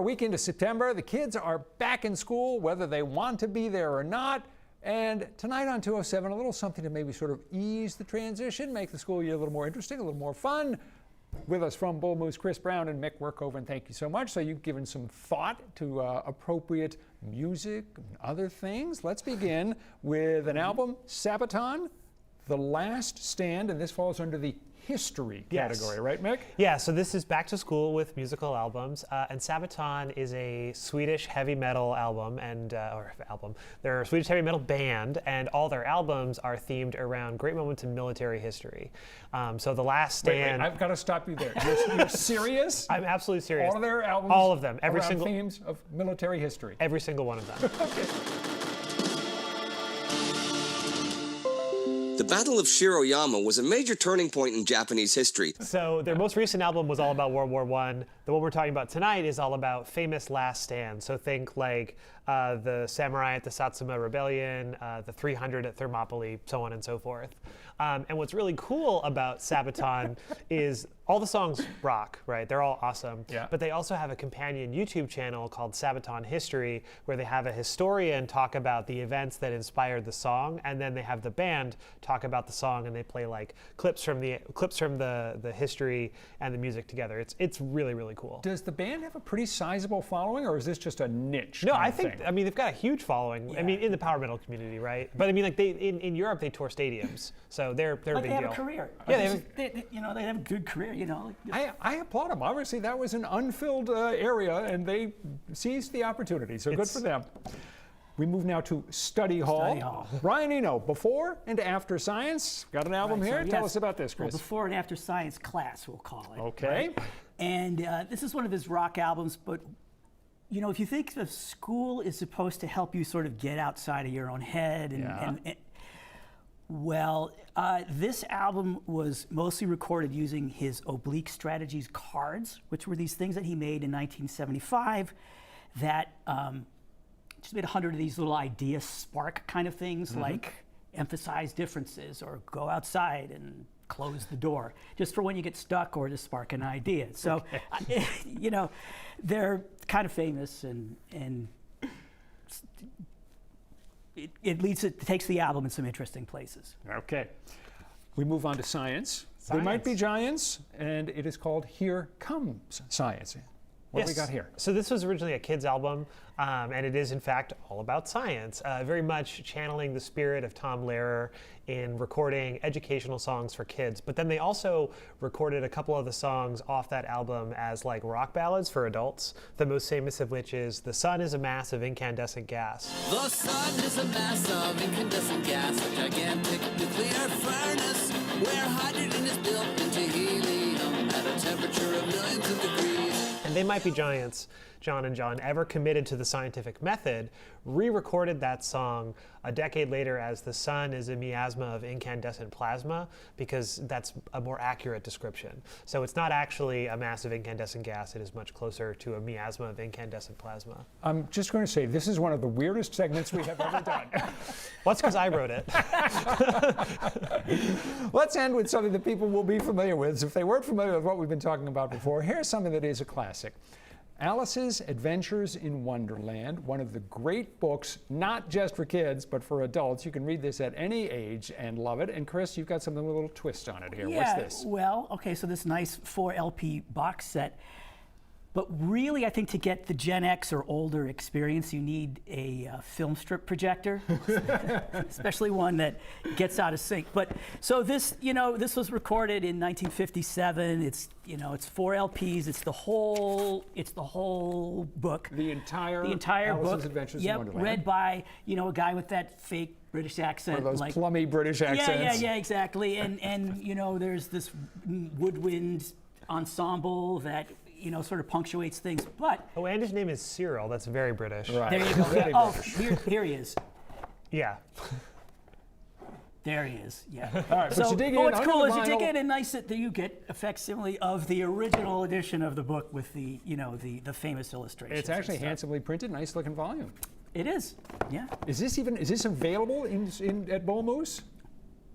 a week into September. The kids are back in school, whether they want to be there or not. And tonight on 207, a little something to maybe sort of ease the transition, make the school year a little more interesting, a little more fun. With us from Bull Moose, Chris Brown and Mick Workoven, thank you so much. So you've given some thought to appropriate music and other things. Let's begin with an album, Sabaton, The Last Stand, and this falls under the history category, right, Mick? Yeah, so this is back to school with musical albums, and Sabaton is a Swedish heavy metal album, They're a Swedish heavy metal band, and all their albums are themed around great moments in military history. So The Last Stand. Wait, I've got to stop you there. You're serious? I'm absolutely serious. All of their albums? All of them. Every single themes of military history. Every single one of them. Okay. The Battle of Shiroyama was a major turning point in Japanese history. So their most recent album was all about World War I. The one we're talking about tonight is all about famous last stands. So think like the Samurai at the Satsuma Rebellion, the 300 at Thermopylae, so on and so forth. And what's really cool about Sabaton is all the songs rock, right? They're all awesome. Yeah. But they also have a companion YouTube channel called Sabaton History, where they have a historian talk about the events that inspired the song, and then they have the band talk about the song, and they play like clips from the history and the music together. It's really, really cool. Does the band have a pretty sizable following, or is this just a niche? No, kind I of think thing? I mean they've got a huge following. Yeah. I mean in the power metal community, right? But I mean like they in Europe they tour stadiums, so they're a big deal. They have a career. Yeah, they have a good career. I applaud them. Obviously, that was an unfilled area, and they seized the opportunity, so good for them. We move now to Study Hall. Study Hall. Ryan Eno, Before and After Science. Got an album here. So, Tell yes. us about this, Chris. Well, Before and After Science class, we'll call it. Okay. Right? And this is one of his rock albums, but you know, if you think of school is supposed to help you sort of get outside of your own head this album was mostly recorded using his Oblique Strategies cards, which were these things that he made in 1975 that just made 100 of these little idea spark kind of things, like emphasize differences or go outside and close the door, just for when you get stuck or to spark an idea. So, you know, they're kind of famous and it takes the album in some interesting places. Okay. We move on to science. There might be giants, and it is called Here Comes Science. What have we got here? So this was originally a kid's album, and it is in fact all about science, very much channeling the spirit of Tom Lehrer in recording educational songs for kids. But then they also recorded a couple of the songs off that album as like rock ballads for adults, the most famous of which is The Sun is a Mass of Incandescent Gas. The sun is a mass of incandescent gas, a gigantic nuclear furnace, where hydrogen is built into helium at a temperature of millions of degrees. And They Might Be Giants, John and John, ever committed to the scientific method, re-recorded that song a decade later as The Sun is a miasma of incandescent plasma, because that's a more accurate description. So it's not actually a mass of incandescent gas, it is much closer to a miasma of incandescent plasma. I'm just going to say, this is one of the weirdest segments we have ever done. Well, that's because I wrote it. Let's end with something that people will be familiar with. If they weren't familiar with what we've been talking about before, here's something that is a classic. Alice's Adventures in Wonderland, one of the great books, not just for kids, but for adults. You can read this at any age and love it. And Chris, you've got something with a little twist on it here. Yeah, What's this? Well, okay, so this nice 4 LP box set. But really, I think to get the Gen X or older experience, you need a film strip projector, especially one that gets out of sync. But so this, you know, this was recorded in 1957. It's, you know, it's 4 LPs. It's the whole book. The entire Alice's book. Adventures in Wonderland. Read by, you know, a guy with that fake British accent. One of those plummy British accents. Yeah, exactly. And you know, there's this woodwind ensemble that, you know, sort of punctuates things, but... Oh, and his name is Cyril. That's very British. Right. There you go. Very British. Here he is. Yeah. There he is, yeah. All right, but you dig in what's under cool the is you dig vinyl. in and nice that you get a facsimile of the original edition of the book with the, you know, the famous illustrations. It's actually handsomely printed, nice looking volume. It is, yeah. Is this available at Bull Moose?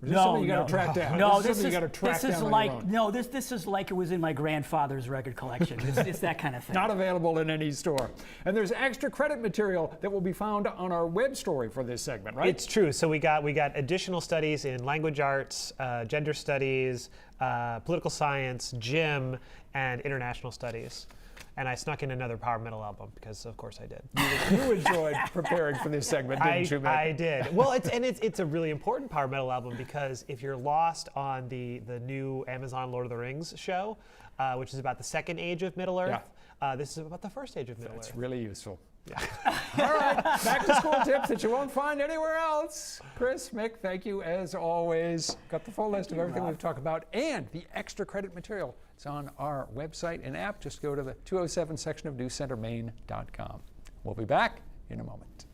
Or is this something you got to track down? No, this is something you got to track down on like your own. no, this is like it was in my grandfather's record collection. It's that kind of thing. Not available in any store. And there's extra credit material that will be found on our web story for this segment, right? It's true. So we got additional studies in language arts, gender studies, political science, gym, and international studies. And I snuck in another power metal album because, of course, I did. You enjoyed preparing for this segment, didn't you, Mick? I did. Well, it's a really important power metal album because if you're lost on the new Amazon Lord of the Rings show, which is about the second age of Middle Earth, this is about the first age of Middle Earth. It's really useful. All right, back to school tips that you won't find anywhere else. Chris, Mick, thank you as always. Got the full list of everything we've talked about and the extra credit material. It's on our website and app. Just go to the 207 section of newscentermaine.com. We'll be back in a moment.